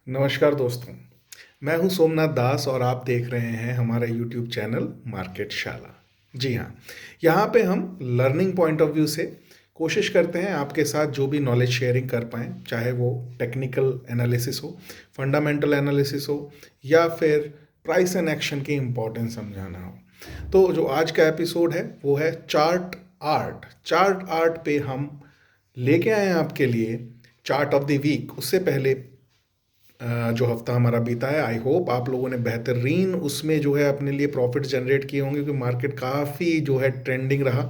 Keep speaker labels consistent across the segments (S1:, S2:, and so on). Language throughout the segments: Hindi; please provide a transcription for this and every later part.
S1: नमस्कार दोस्तों। मैं हूं सोमनाथ दास और आप देख रहे हैं हमारा यूट्यूब चैनल मार्केट शाला। जी हाँ, यहाँ पे हम लर्निंग पॉइंट ऑफ व्यू से कोशिश करते हैं आपके साथ जो भी नॉलेज शेयरिंग कर पाएँ, चाहे वो टेक्निकल एनालिसिस हो, फंडामेंटल एनालिसिस हो या फिर प्राइस एंड एक्शन की इम्पोर्टेंस समझाना हो। तो जो आज का एपिसोड है वो है चार्ट आर्ट। चार्ट आर्ट पे हम लेके आए हैं आपके लिए चार्ट ऑफ द वीक। उससे पहले जो हफ्ता हमारा बीता है, आई होप आप लोगों ने बेहतरीन उसमें जो है अपने लिए प्रॉफिट जनरेट किए होंगे, क्योंकि मार्केट काफ़ी जो है ट्रेंडिंग रहा।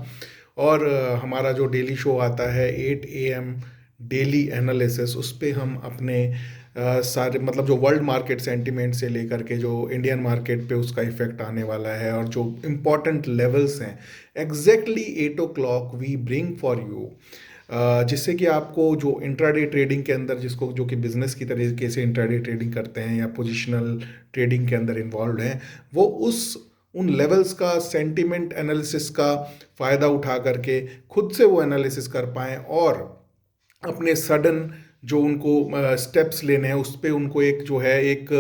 S1: और हमारा जो डेली शो आता है 8 AM डेली एनालिसिस, उस पे हम अपने सारे मतलब जो वर्ल्ड मार्केट सेंटिमेंट से लेकर के जो इंडियन मार्केट पे उसका इफेक्ट आने वाला है और जो इम्पोर्टेंट लेवल्स हैं, exactly 8 o'clock we bring for you, जिससे कि आपको जो इंट्राडे ट्रेडिंग के अंदर, जिसको जो कि बिजनेस की तरीके से इंट्राडे ट्रेडिंग करते हैं या पोजिशनल ट्रेडिंग के अंदर इन्वॉल्व हैं, वो उन लेवल्स का सेंटिमेंट एनालिसिस का फ़ायदा उठा करके खुद से वो एनालिसिस कर पाएँ और अपने सडन जो उनको स्टेप्स लेने हैं उस पे उनको एक जो है एक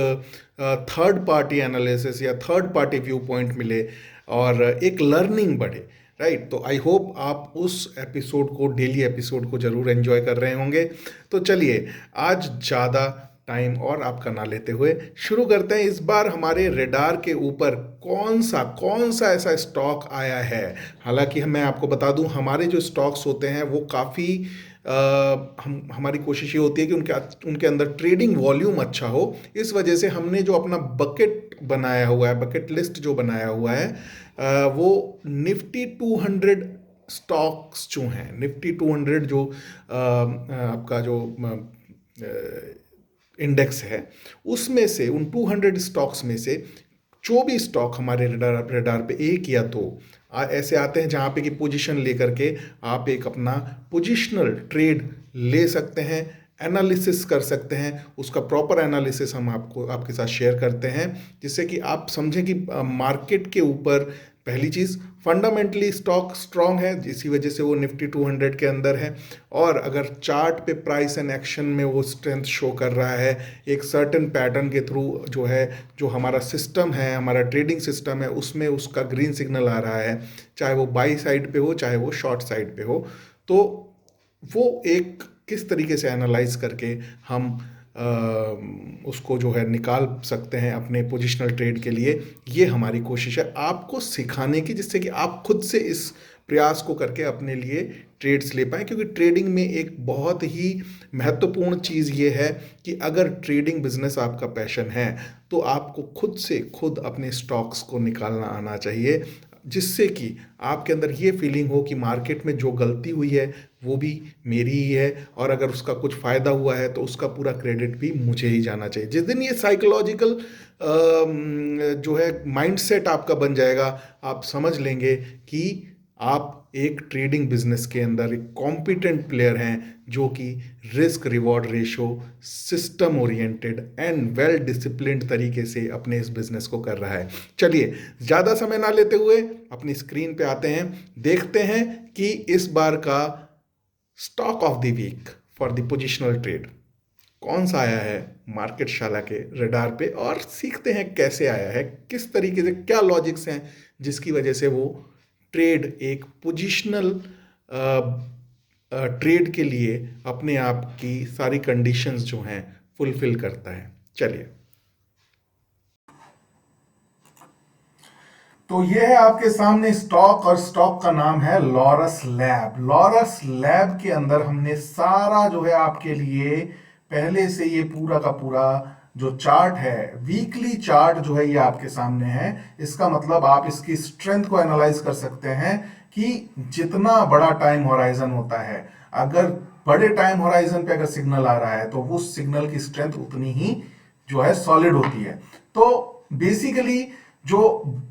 S1: थर्ड पार्टी एनालिसिस या थर्ड पार्टी व्यू पॉइंट मिले और एक लर्निंग बढ़े। राइट, तो आई होप आप उस एपिसोड को, डेली एपिसोड को ज़रूर एंजॉय कर रहे होंगे। तो चलिए, आज ज़्यादा टाइम और आपका ना लेते हुए शुरू करते हैं। इस बार हमारे रेडार के ऊपर कौन सा ऐसा स्टॉक आया है। हालांकि मैं आपको बता दूं, हमारे जो स्टॉक्स होते हैं वो काफ़ी हमारी कोशिश ये होती है कि उनके अंदर ट्रेडिंग वॉल्यूम अच्छा हो। इस वजह से हमने जो अपना बकेट बनाया हुआ है, बकेट लिस्ट जो बनाया हुआ है, वो निफ्टी 200 स्टॉक्स जो हैं, निफ्टी 200 जो आपका जो इंडेक्स है, उसमें से उन 200 स्टॉक्स में से 24 स्टॉक हमारे रेडार पे एक या दो ऐसे आते हैं जहाँ पे कि पोजीशन लेकर के आप एक अपना पोजिशनल ट्रेड ले सकते हैं, एनालिसिस कर सकते हैं। उसका प्रॉपर एनालिसिस हम आपके साथ शेयर करते हैं, जिससे कि आप समझें कि मार्केट के ऊपर पहली चीज़ फंडामेंटली स्टॉक स्ट्रांग है, इसी वजह से वो निफ्टी 200 के अंदर है। और अगर चार्ट पे प्राइस एंड एक्शन में वो स्ट्रेंथ शो कर रहा है एक सर्टेन पैटर्न के थ्रू, जो है जो हमारा सिस्टम है, हमारा ट्रेडिंग सिस्टम है, उसमें उसका ग्रीन सिग्नल आ रहा है, चाहे वो बाई साइड पे हो चाहे वो शॉर्ट साइड पे हो, तो वो एक किस तरीके से एनालाइज करके हम उसको जो है निकाल सकते हैं अपने पोजिशनल ट्रेड के लिए, ये हमारी कोशिश है आपको सिखाने की, जिससे कि आप खुद से इस प्रयास को करके अपने लिए ट्रेड्स ले पाएँ। क्योंकि ट्रेडिंग में एक बहुत ही महत्वपूर्ण चीज़ ये है कि अगर ट्रेडिंग बिजनेस आपका पैशन है तो आपको खुद से खुद अपने स्टॉक्स को निकालना आना चाहिए, जिससे कि आपके अंदर ये फीलिंग हो कि मार्केट में जो गलती हुई है वो भी मेरी ही है, और अगर उसका कुछ फ़ायदा हुआ है तो उसका पूरा क्रेडिट भी मुझे ही जाना चाहिए। जिस दिन ये साइकोलॉजिकल जो है माइंडसेट आपका बन जाएगा, आप समझ लेंगे कि आप एक ट्रेडिंग बिजनेस के अंदर एक कॉम्पिटेंट प्लेयर हैं, जो कि risk reward ratio, system oriented and well disciplined तरीके से अपने इस बिजनेस को कर रहा है। चलिए, ज़्यादा समय ना लेते हुए अपनी स्क्रीन पे आते हैं, देखते हैं कि इस बार का stock of the week for the positional trade कौन सा आया है मार्केट शाला के रडार पे, और सीखते हैं कैसे आया है, किस तरीके से, क्या लॉजिक्स हैं जिसकी वजह से वो ट्रेड एक पोजिशनल ट्रेड के लिए अपने आप की सारी कंडीशंस जो हैं फुलफिल करता है। चलिए, तो ये है आपके सामने स्टॉक, और स्टॉक का नाम है लॉरस लैब। लॉरस लैब के अंदर हमने सारा जो है आपके लिए पहले से ये पूरा का पूरा जो चार्ट है, वीकली चार्ट जो है ये आपके सामने है। इसका मतलब आप इसकी स्ट्रेंथ को एनालाइज कर सकते हैं कि जितना बड़ा टाइम होराइजन होता है, अगर बड़े टाइम होराइजन पे अगर सिग्नल आ रहा है तो उस सिग्नल की स्ट्रेंथ उतनी ही जो है सॉलिड होती है। तो बेसिकली जो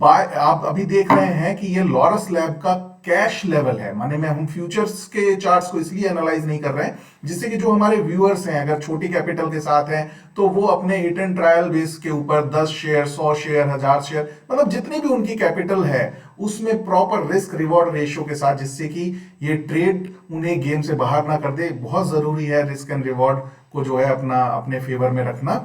S1: आप अभी देख रहे हैं कि ये लॉरस लैब का कैश लेवल है, माने में हम फ्यूचर्स के चार्ट्स को इसलिए एनालाइज नहीं कर रहे हैं जिससे कि जो हमारे व्यूअर्स हैं अगर छोटी कैपिटल के साथ हैं तो वो अपने हिट एंड ट्रायल बेस के ऊपर 10 शेयर, 100 शेयर, 1000 शेयर, मतलब जितनी भी उनकी कैपिटल है उसमें प्रॉपर रिस्क रिवॉर्ड रेशियो के साथ, जिससे कि ये ट्रेड उन्हें गेम से बाहर ना कर दे। बहुत जरूरी है रिस्क एंड रिवॉर्ड को जो है अपना अपने फेवर में रखना।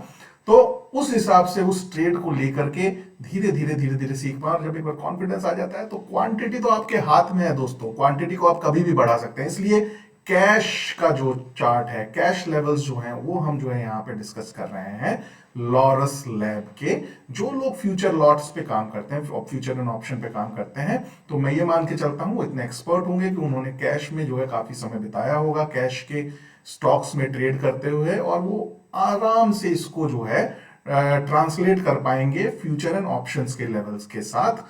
S1: तो उस हिसाब से उस ट्रेड को लेकर के धीरे धीरे सीख पाए। और जब एक बार कॉन्फिडेंस आ जाता है तो क्वांटिटी तो आपके हाथ में है दोस्तों, क्वांटिटी को आप कभी भी बढ़ा सकते हैं। इसलिए कैश का जो चार्ट है, कैश लेवल्स जो हैं वो हम जो है यहाँ पे डिस्कस कर रहे हैं लॉरस लैब के। जो लोग फ्यूचर लॉट्स पे काम करते हैं, फ्यूचर एंड ऑप्शन पे काम करते हैं, तो मैं ये मान के चलता हूँ वो इतने एक्सपर्ट होंगे कि उन्होंने कैश में जो है काफी समय बिताया होगा, कैश के स्टॉक्स में ट्रेड करते हुए, और वो आराम से इसको जो है ट्रांसलेट कर पाएंगे फ्यूचर एंड ऑप्शंस के लेवल्स के साथ,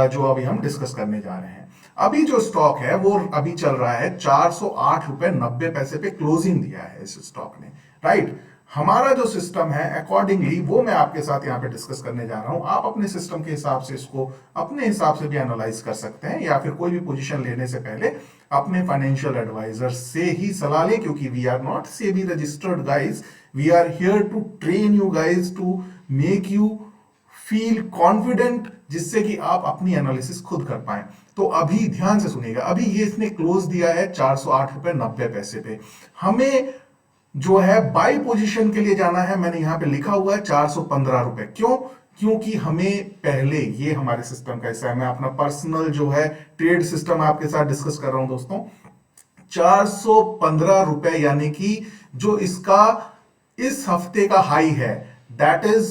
S1: जो अभी हम डिस्कस करने जा रहे हैं। अभी जो स्टॉक है वो अभी चल रहा है 408.90 रुपए पे क्लोजिंग दिया है इस स्टॉक ने, राइट। हमारा जो सिस्टम है अकॉर्डिंगली वो मैं आपके साथ यहाँ पे डिस्कस करने जा रहा हूं। आप अपने सिस्टम के हिसाब से इसको अपने हिसाब से भी एनालाइज कर सकते हैं, या फिर कोई भी पोजीशन लेने से पहले अपने फाइनेंशियल एडवाइजर से ही सलाह लें, क्योंकि we are not SEBI registered guys, we are here to train you guys, to make you feel confident, जिससे कि आप अपनी एनालिसिस खुद कर पाए। तो अभी ध्यान से सुनिएगा, अभी ये इसने क्लोज दिया है 408.90 रुपए पे। हमें जो है बाई पोजीशन के लिए जाना है, मैंने यहां पे लिखा हुआ है 415 रुपए। क्यों? क्योंकि हमें पहले, ये हमारे सिस्टम का हिस्सा है, मैं अपना पर्सनल जो है ट्रेड सिस्टम आपके साथ डिस्कस कर रहा हूं दोस्तों। 415 रुपए यानी कि जो इसका इस हफ्ते का हाई है, दैट इज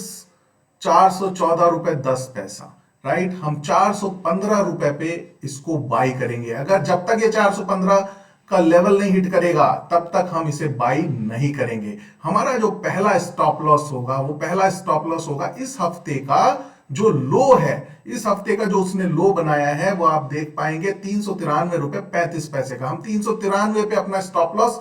S1: 414.10 रुपए, राइट। हम 415 रुपए पे इसको बाई करेंगे। अगर जब तक ये 415 का लेवल नहीं हिट करेगा तब तक हम इसे बाई नहीं करेंगे। हमारा जो पहला स्टॉप लॉस होगा, वो पहला स्टॉप लॉस होगा इस हफ्ते का जो लो है। इस हफ्ते का जो उसने लो बनाया है वो आप देख पाएंगे 393.35 रुपए का। हम 393 पे अपना स्टॉप लॉस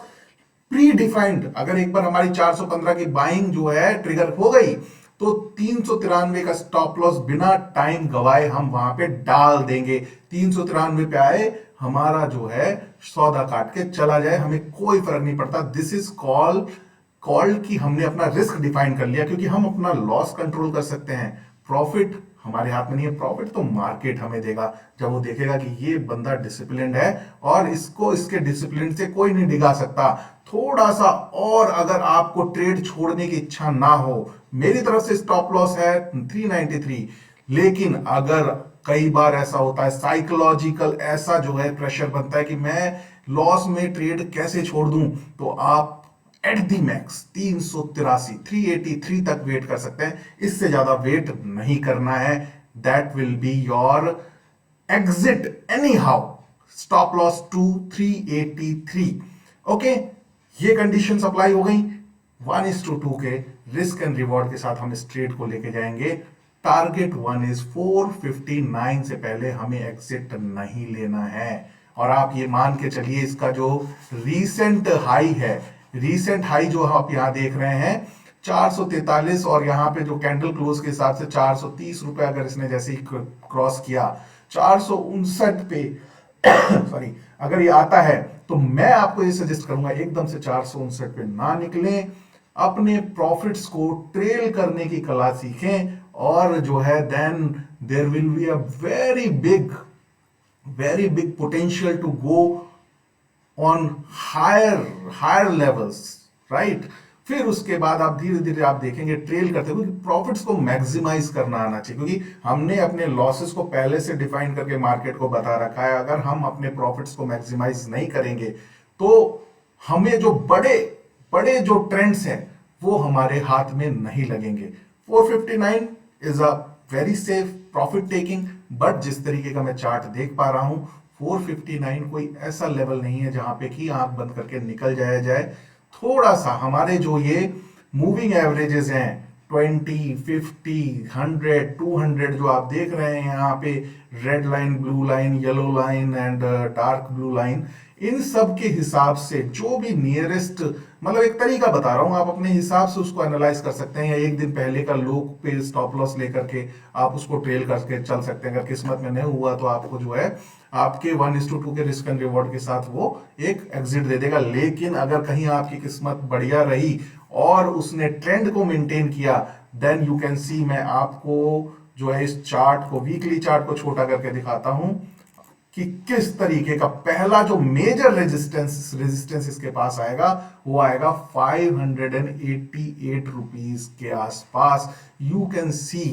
S1: प्री डिफाइंड, अगर एक बार हमारी 415 की बाइंग जो है ट्रिगर हो गई तो 393 का स्टॉप लॉस बिना टाइम गवाए हम वहां पे डाल देंगे। 393 पे आए, हमारा जो है सौदा काट के चला जाए, हमें कोई फर्क नहीं पड़ता। दिस इज कॉल्ड कि हमने अपना रिस्क डिफाइन कर लिया, क्योंकि हम अपना लॉस कंट्रोल कर सकते हैं। प्रॉफिट हमारे हाथ में नहीं है, प्रॉफिट तो मार्केट हमें देगा। जब वो देखेगा कि ये बंदा डिसिप्लिन्ड है और इसको इसके डिसिप्लिन से कोई नहीं डिगा सकता। थोड़ा सा और अगर आपको ट्रेड छोड़ने की इच्छा ना हो, मेरी तरफ से स्टॉप लॉस है 393, लेकिन अगर कई बार ऐसा होता है साइकोलॉजिकल ऐसा जो है प्रेशर बनता है कि मैं लॉस में ट्रेड कैसे छोड़ दूं, तो आप एट दी मैक्स 383 तक वेट कर सकते हैं। इससे ज्यादा वेट नहीं करना है। That will be your exit anyhow. Stop loss to 383। Okay, ये कंडीशंस अप्लाई हो गई। 1:2 के रिस्क एंड रिवॉर्ड के साथ हम इस ट्रेड को लेके जाएंगे। टारगेट 1 इज 459 से पहले हमें एग्जिट नहीं लेना है। और आप ये मान के चलिए इसका जो रीसेंट हाई है, रीसेंट हाई जो आप यहां देख रहे हैं 443, और यहां पे जो कैंडल क्लोज के हिसाब से 430 रुपए अगर इसने जैसे ही क्रॉस किया 459 पे सॉरी अगर ये आता है, तो मैं आपको ये सजेस्ट करूंगा एकदम से 459 पे ना निकलें। अपने प्रॉफिट्स को ट्रेल करने की कला सीखें, और जो है then there will be a very big potential to go on higher levels, right. फिर उसके बाद आप धीरे धीरे आप देखेंगे ट्रेल करते हुए, प्रॉफिट्स को मैक्सिमाइज करना आना चाहिए, क्योंकि हमने अपने लॉसेस को पहले से डिफाइन करके मार्केट को बता रखा है। अगर हम अपने प्रॉफिट्स को मैक्सिमाइज नहीं करेंगे तो हमें जो बड़े बड़े जो ट्रेंड्स हैं वो हमारे हाथ में नहीं लगेंगे। 459 is a very safe profit taking, but जिस तरीके का मैं चार्ट देख पा रहा हूं 459 कोई ऐसा लेवल नहीं है जहां पे कि आंख बंद करके निकल जाया जाए। थोड़ा सा हमारे जो ये मूविंग एवरेजेस हैं 20, 50, 100, 200 जो आप देख रहे हैं यहाँ पे, red line, blue line, yellow line and dark blue line, इन सब के हिसाब से जो भी नियरेस्ट, मतलब एक तरीका बता रहा हूं, आप अपने हिसाब से उसको एनालाइज कर सकते हैं, या एक दिन पहले का लो पे स्टॉप लॉस लेकर के आप उसको ट्रेल करके चल सकते हैं। अगर किस्मत में नहीं हुआ तो आपको जो है आपके 1:2 के रिस्क एंड रिवॉर्ड के साथ वो एक एग्जिट दे देगा। लेकिन अगर कहीं आपकी किस्मत बढ़िया रही और उसने ट्रेंड को मेंटेन किया, देन यू कैन सी, मैं आपको जो है इस चार्ट को, वीकली चार्ट को छोटा करके दिखाता हूं कि किस तरीके का पहला जो मेजर रेजिस्टेंस इसके पास आएगा वो आएगा 588 रुपीज के आसपास। यू कैन सी,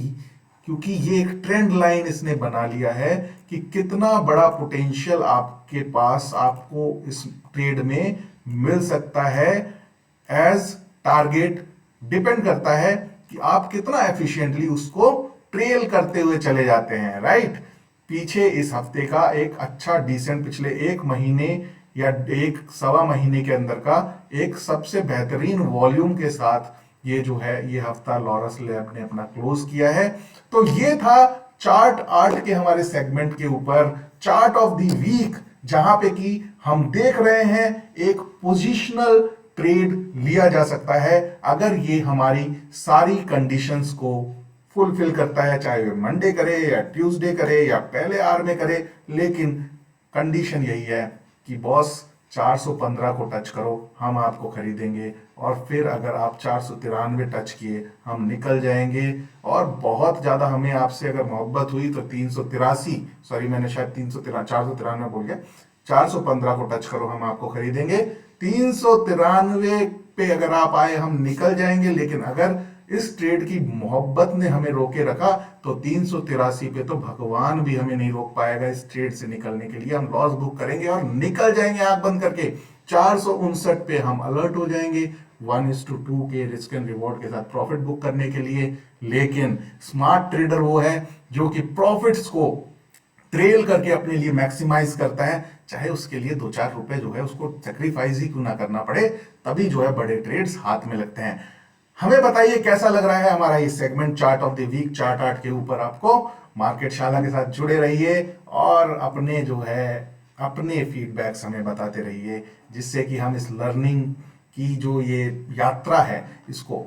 S1: क्योंकि ये एक ट्रेंड लाइन इसने बना लिया है कि कितना बड़ा पोटेंशियल आपके पास आपको इस ट्रेड में मिल सकता है एज टारगेट। डिपेंड करता है कि आप कितना एफिशिएंटली उसको ट्रेल करते हुए चले जाते हैं, राइट। पीछे इस हफ्ते का एक अच्छा डिसेंट पिछले एक महीने या एक सवा महीने के अंदर का एक सबसे बेहतरीन वॉल्यूम के साथ ये जो है ये हफ्ता लॉरस लैब ने अपना क्लोज किया है। तो ये था चार्ट आर्ट के हमारे सेगमेंट के ऊपर चार्ट ऑफ द वीक, जहां पे कि हम देख रहे हैं एक पोजिशनल ट्रेड लिया जा सकता है अगर ये हमारी सारी कंडीशंस को फुलफिल करता है, चाहे वो मंडे करे या ट्यूसडे करे या पहले आर में करे। लेकिन कंडीशन यही है कि बॉस 415 को टच करो, हम आपको खरीदेंगे, और फिर अगर आप 493 टच किए हम निकल जाएंगे। और बहुत ज्यादा हमें आपसे अगर मोहब्बत हुई तो 383, सॉरी मैंने शायद 493 बोल गया, 415 को टच करो हम आपको खरीदेंगे। 393 पे अगर आप आए हम निकल जाएंगे। लेकिन अगर इस ट्रेड की मोहब्बत ने हमें रोके रखा तो 383 पे तो भगवान भी हमें नहीं रोक पाएगा इस ट्रेड से निकलने के लिए। हम लॉस बुक करेंगे और निकल जाएंगे आंख बंद करके। 459 पे हम अलर्ट हो जाएंगे 1:2 के रिस्क एंड रिवॉर्ड के साथ प्रॉफिट बुक करने के लिए। लेकिन स्मार्ट ट्रेडर वो है जो कि प्रॉफिट्स को ट्रेल करके अपने लिए मैक्सिमाइज करता है, चाहे उसके लिए 2-4 रुपए जो है उसको सेक्रीफाइस ही क्यों ना करना पड़े, तभी जो है बड़े ट्रेड्स हाथ में लगते हैं। हमें बताइए कैसा लग रहा है हमारा ये segment chart of the week chart art के ऊपर। आपको मार्केट शाला के साथ जुड़े रहिए और अपने जो है अपने फीडबैक्स हमें बताते रहिए, जिससे कि हम इस लर्निंग की जो ये यात्रा है इसको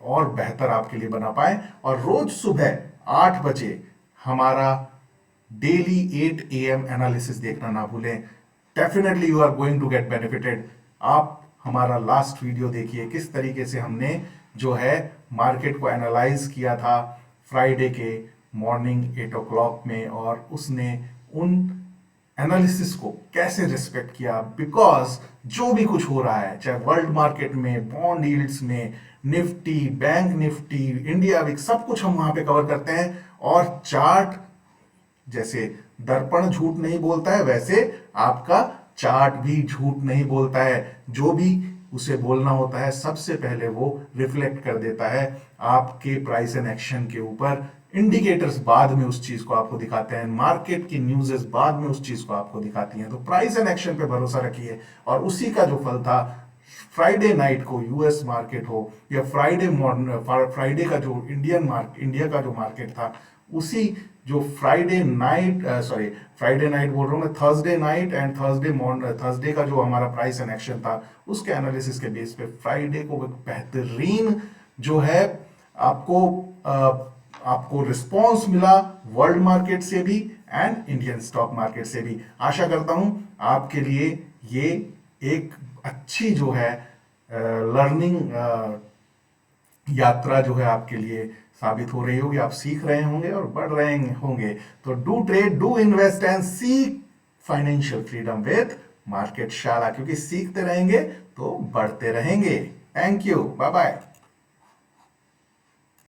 S1: और बेहतर आपके लिए बना पाए। और रोज सुबह 8 बजे हमारा डेली 8 AM एनालिसिस देखना ना भूलें। Definitely you are going to get benefited. आप हमारा लास्ट वीडियो देखिए, किस तरीके से हमने जो है मार्केट को एनालाइज किया था फ्राइडे के मॉर्निंग 8 o'clock में, और उसने उन एनालिसिस को कैसे रिस्पेक्ट किया। बिकॉज जो भी कुछ हो रहा है, चाहे वर्ल्ड मार्केट में, बॉन्ड यील्ड्स में, Nifty, bank Nifty, India VIX, सब कुछ हम वहां पे कवर करते हैं। और चार्ट जैसे दर्पण झूठ नहीं बोलता है, वैसे आपका चार्ट भी झूठ नहीं बोलता है। जो भी उसे बोलना होता है सबसे पहले वो रिफ्लेक्ट कर देता है आपके प्राइस एंड एक्शन के ऊपर। इंडिकेटर्स बाद में उस चीज को आपको दिखाते हैं, मार्केट की न्यूज़ेस बाद में उस चीज को आपको दिखाती हैं। तो प्राइस एंड एक्शन पे भरोसा रखिए, और उसी का जो फल था फ्राइडे नाइट को, यूएस मार्केट हो या फ्राइडे का जो इंडिया का जो मार्केट था, उसी जो फ्राइडे नाइट बोल रहा हूँ मैं, थर्सडे नाइट एंड थर्सडे का जो हमारा प्राइस एंड एक्शन था, उसके एनालिसिस के बेस पे फ्राइडे को एक बेहतरीन जो है आपको रिस्पॉन्स मिला वर्ल्ड मार्केट से भी एंड इंडियन स्टॉक मार्केट से भी। आशा करता हूं आपके लिए ये एक अच्छी जो है लर्निंग यात्रा जो है आपके लिए साबित हो रही होगी। आप सीख रहे होंगे और बढ़ रहे होंगे। तो do trade, do invest and seek financial freedom with market Shala, क्योंकि सीखते रहेंगे तो बढ़ते रहेंगे। Thank you, bye bye.